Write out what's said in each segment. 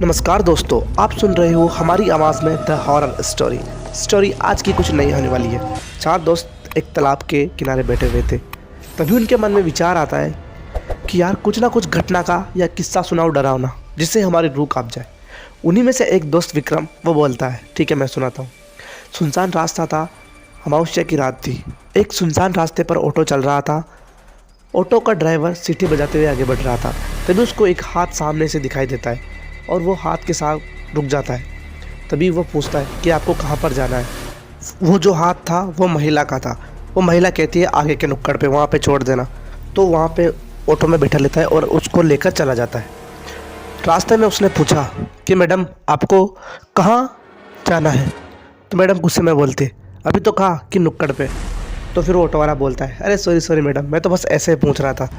नमस्कार दोस्तों, आप सुन रहे हो हमारी आवाज़ में द हॉरर स्टोरी। आज की कुछ नई होने वाली है। चार दोस्त एक तालाब के किनारे बैठे हुए थे। तभी उनके मन में विचार आता है कि यार कुछ ना कुछ घटना का या किस्सा सुनाओ डरावना, जिससे हमारी रूह कांप जाए। उन्हीं में से एक दोस्त विक्रम वो बोलता है, ठीक है मैं सुनाता हूँ। सुनसान रास्ता था, अमावस्या की रात थी। एक सुनसान रास्ते पर ऑटो चल रहा था। ऑटो का ड्राइवर सीटी बजाते हुए आगे बढ़ रहा था। तभी उसको एक हाथ सामने से दिखाई देता है और वो हाथ के साथ रुक जाता है। तभी वो पूछता है कि आपको कहाँ पर जाना है। वो जो हाथ था वो महिला का था। वो महिला कहती है आगे के नुक्कड़ पे, वहाँ पे छोड़ देना। तो वहाँ पे ऑटो में बैठा लेता है और उसको लेकर चला जाता है। रास्ते में उसने पूछा कि मैडम आपको कहाँ जाना है। तो मैडम गुस्से में बोलते, अभी तो कहा कि नुक्कड़ पे। तो फिर वो ऑटो वाला बोलता है, अरे सॉरी मैडम, मैं तो बस ऐसे ही पूछ रहा था।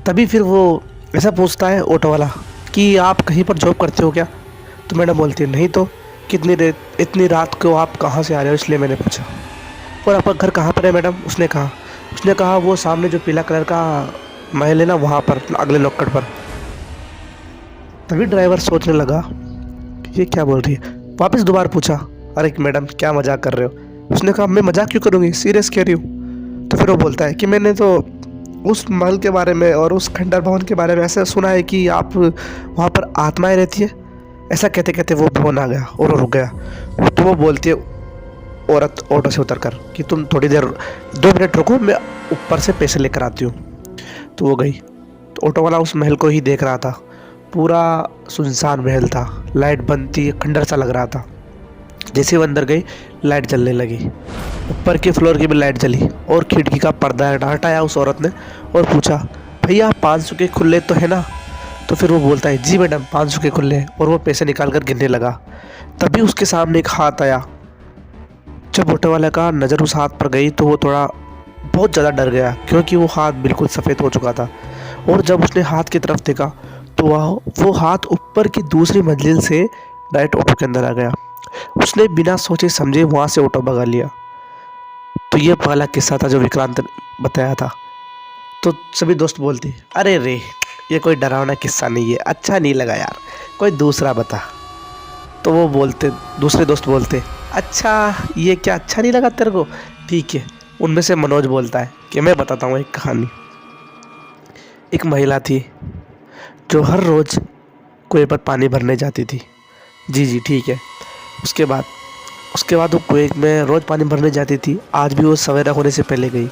तभी फिर वो ऐसा पूछता है ऑटो वाला कि आप कहीं पर जॉब करते हो क्या। तो मैडम बोलती है नहीं तो, इतनी रात को आप कहाँ से आ रहे हो, इसलिए मैंने पूछा। और आपका घर कहाँ पर है मैडम, उसने कहा वो सामने जो पीला कलर का महल है ना, वहाँ पर अगले नुक्कड़ पर। तभी ड्राइवर सोचने लगा ये क्या बोल रही है। वापस दोबारा पूछा, अरे मैडम क्या मजाक कर रहे हो। उसने कहा मैं मजाक क्यों करूँगी, सीरियस कह रही हूँ। तो फिर वो बोलता है कि मैंने तो उस महल के बारे में और उस खंडर भवन के बारे में ऐसा सुना है कि आप वहाँ पर आत्माएं रहती है। ऐसा कहते कहते वो भवन आ गया और वो रुक गया। तो वो बोलती है औरत ऑटो से उतरकर कि तुम थोड़ी देर 2 मिनट रुको, मैं ऊपर से पैसे लेकर आती हूँ। तो वो गई। तो ऑटो वाला उस महल को ही देख रहा था। पूरा सुनसान महल था, लाइट बंद थी, खंडर सा लग रहा था। जैसे वो अंदर गई लाइट जलने लगी, ऊपर के फ्लोर की भी लाइट जली और खिड़की का पर्दा हटाया उस औरत ने और पूछा, भैया 500 के खुले तो है ना। तो फिर वो बोलता है जी मैडम 500 के खुले हैं, और वो पैसे निकाल कर गिनने लगा। तभी उसके सामने एक हाथ आया। जब ऑटो वाले का नज़र उस हाथ पर गई तो वो थोड़ा बहुत ज़्यादा डर गया, क्योंकि वो हाथ बिल्कुल सफ़ेद हो चुका था। और जब उसने हाथ की तरफ देखा तो वो हाथ ऊपर की दूसरी मंजिल से डायरेक्ट ऑटो के अंदर आ गया। उसने बिना सोचे समझे वहाँ से ऑटो भगा लिया। तो ये पहला किस्सा था जो विक्रांत ने बताया था। तो सभी दोस्त बोलते, अरे रे ये कोई डरावना किस्सा नहीं है, अच्छा नहीं लगा यार, कोई दूसरा बता। तो वो बोलते, दूसरे दोस्त बोलते, अच्छा ये क्या अच्छा नहीं लगा तेरे को, ठीक है। उनमें से मनोज बोलता है कि मैं बताता हूँ एक कहानी। एक महिला थी जो हर रोज़ कुएं पर पानी भरने जाती थी। जी ठीक है। उसके बाद वो कुएं में रोज़ पानी भरने जाती थी। आज भी वो सवेरा होने से पहले गई।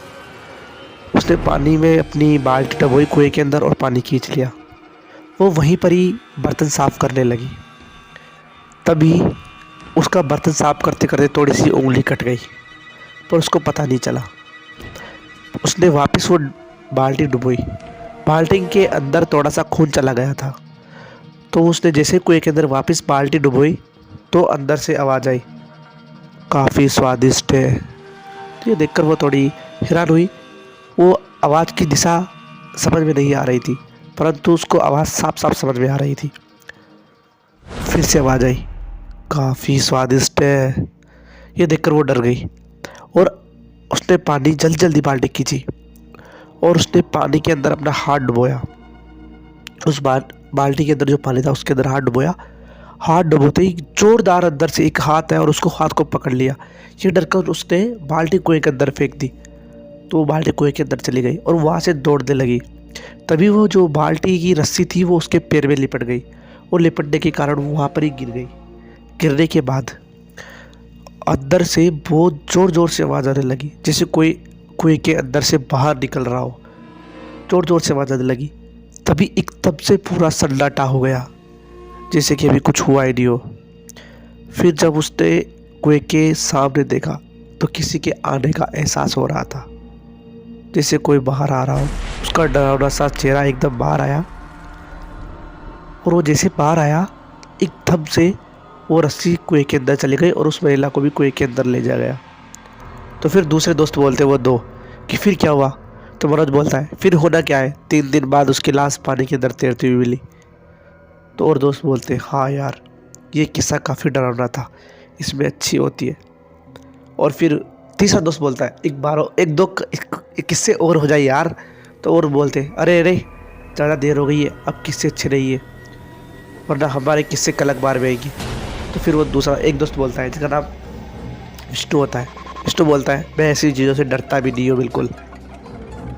उसने पानी में अपनी बाल्टी डबोई कुएं के अंदर और पानी खींच लिया। वो वहीं पर ही बर्तन साफ़ करने लगी। तभी उसका बर्तन साफ़ करते करते थोड़ी सी उंगली कट गई, पर उसको पता नहीं चला। उसने वापस वो बाल्टी डुबोई। बाल्टी के अंदर थोड़ा सा खून चला गया था। तो उसने जैसे कुएं के अंदर वापस बाल्टी डुबोई तो अंदर से आवाज़ आई, काफ़ी स्वादिष्ट है। तो ये देखकर वो थोड़ी हैरान हुई। वो आवाज़ की दिशा समझ में नहीं आ रही थी, परंतु उसको आवाज़ साफ साफ समझ में आ रही थी। फिर से आवाज़ आई, काफ़ी स्वादिष्ट है। ये देखकर वो डर गई और उसने पानी जल्दी बाल्टी खींची और उसने पानी के अंदर अपना हाथ डुबोया। उस बाल्टी के अंदर जो पानी था उसके अंदर हाथ डुबोया। हाथ डुबोते ही जोरदार अंदर से एक हाथ आया और उसको हाथ को पकड़ लिया। ये डरकर उसने बाल्टी कुएं के अंदर फेंक दी। तो वो बाल्टी कुएं के अंदर चली गई और वहाँ से दौड़ने लगी। तभी वो जो बाल्टी की रस्सी थी वो उसके पैर में लिपट गई और लिपटने के कारण वो वहाँ पर ही गिर गई। गिरने के बाद अंदर से बहुत ज़ोर से आवाज़ आने लगी, जैसे कोई कुएं के अंदर से बाहर निकल रहा हो। ज़ोर से आवाज़ आने लगी। तभी एकदम से पूरा सन्नाटा हो गया, जैसे कि अभी कुछ हुआ ही नहीं हो। फिर जब उसने कुएं के सामने देखा तो किसी के आने का एहसास हो रहा था, जैसे कोई बाहर आ रहा हो। उसका डरावना सा चेहरा एकदम बाहर आया और वो जैसे बाहर आया एकदम से वो रस्सी कुएं के अंदर चली गई और उस महिला को भी कुएं के अंदर ले जाया गया। तो फिर दूसरे दोस्त बोलते वो दो कि फिर क्या हुआ। तो मनोज बोलता है फिर होना क्या है, 3 दिन बाद उसकी लाश पानी के अंदर तैरती हुई मिली। तो और दोस्त बोलते हैं हाँ यार ये किस्सा काफ़ी डरावना था, इसमें अच्छी होती है। और फिर तीसरा दोस्त बोलता है एक किस्से और हो जाए यार। तो और बोलते हैं अरे ज़्यादा देर हो गई है, अब किस्से अच्छे नहीं है। वरना हमारे किस्से कलक बार में आएगी। तो फिर वो दूसरा एक दोस्त बोलता है जिसका नाम विष्णु होता है। विष्णु बोलता है मैं ऐसी चीज़ों से डरता भी नहीं हूँ बिल्कुल।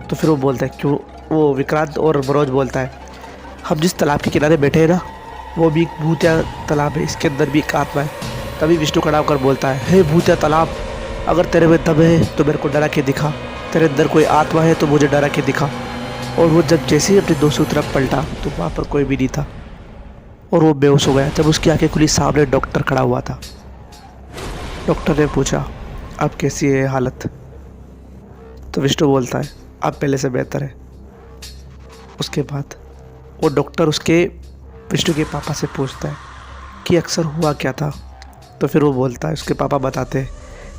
तो फिर वो बोलता है क्यों। वो विक्रांत और मनोज बोलता है हम जिस तालाब के किनारे बैठे हैं ना, वो भी एक भूतिया तालाब है, इसके अंदर भी एक आत्मा है। तभी विष्णु खड़ा होकर बोलता है हे भूतिया तालाब, अगर तेरे में दम है तो मेरे को डरा के दिखा, तेरे अंदर कोई आत्मा है तो मुझे डरा के दिखा। और वो जब जैसे ही अपने दोस्तों की तरफ पलटा तो वहाँ पर कोई भी नहीं था और वो बेहोश हो गया। जब उसकी आंखें खुली सामने डॉक्टर खड़ा हुआ था। डॉक्टर ने पूछा अब कैसी है हालत। तो विष्णु बोलता है अब पहले से बेहतर है। उसके बाद वो डॉक्टर उसके विष्णु के पापा से पूछता है कि अक्सर हुआ क्या था। तो फिर वो बोलता है, उसके पापा बताते हैं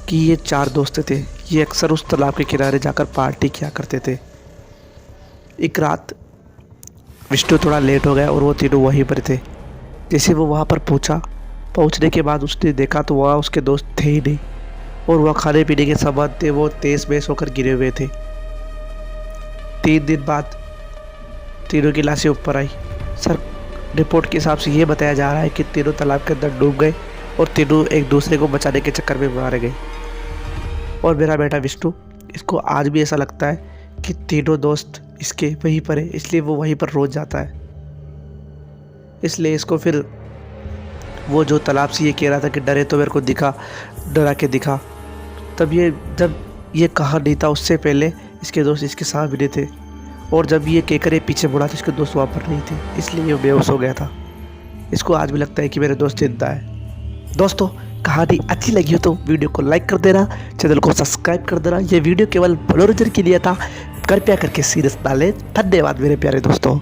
कि ये 4 दोस्त थे, ये अक्सर उस तालाब के किनारे जाकर पार्टी किया करते थे। एक रात विष्णु थोड़ा लेट हो गया और वो तीनों वहीं पर थे। जैसे वो वहाँ पर पहुँचने के बाद उसने देखा तो वहाँ उसके दोस्त थे ही नहीं और वह खाने पीने के सामान थे वो तेज बेस होकर गिरे हुए थे। 3 दिन बाद तीनों की लाशें ऊपर आई। सर रिपोर्ट के हिसाब से ये बताया जा रहा है कि तीनों तालाब के अंदर डूब गए और तीनों एक दूसरे को बचाने के चक्कर में मारे गए। और मेरा बेटा विष्णु, इसको आज भी ऐसा लगता है कि तीनों दोस्त इसके वहीं पर है, इसलिए वो वहीं पर रोज जाता है। इसलिए इसको फिर वो जो तालाब से ये कह रहा था कि डरे तो मेरे को दिखा, डरा के दिखा, तब ये जब ये कहा नहीं था उससे पहले इसके दोस्त इसके साथ भी नहीं थे। और जब ये कहकर ये पीछे मुड़ा तो इसके दोस्त वहाँ पर नहीं थे, इसलिए ये बेहोश हो गया था। इसको आज भी लगता है कि मेरे दोस्त जिंदा है। दोस्तों कहानी अच्छी लगी हो तो वीडियो को लाइक कर देना, चैनल को सब्सक्राइब कर देना। ये वीडियो केवल मनोरंजन के लिए था, कृपया करके सीरियस ना लें। धन्यवाद मेरे प्यारे दोस्तों।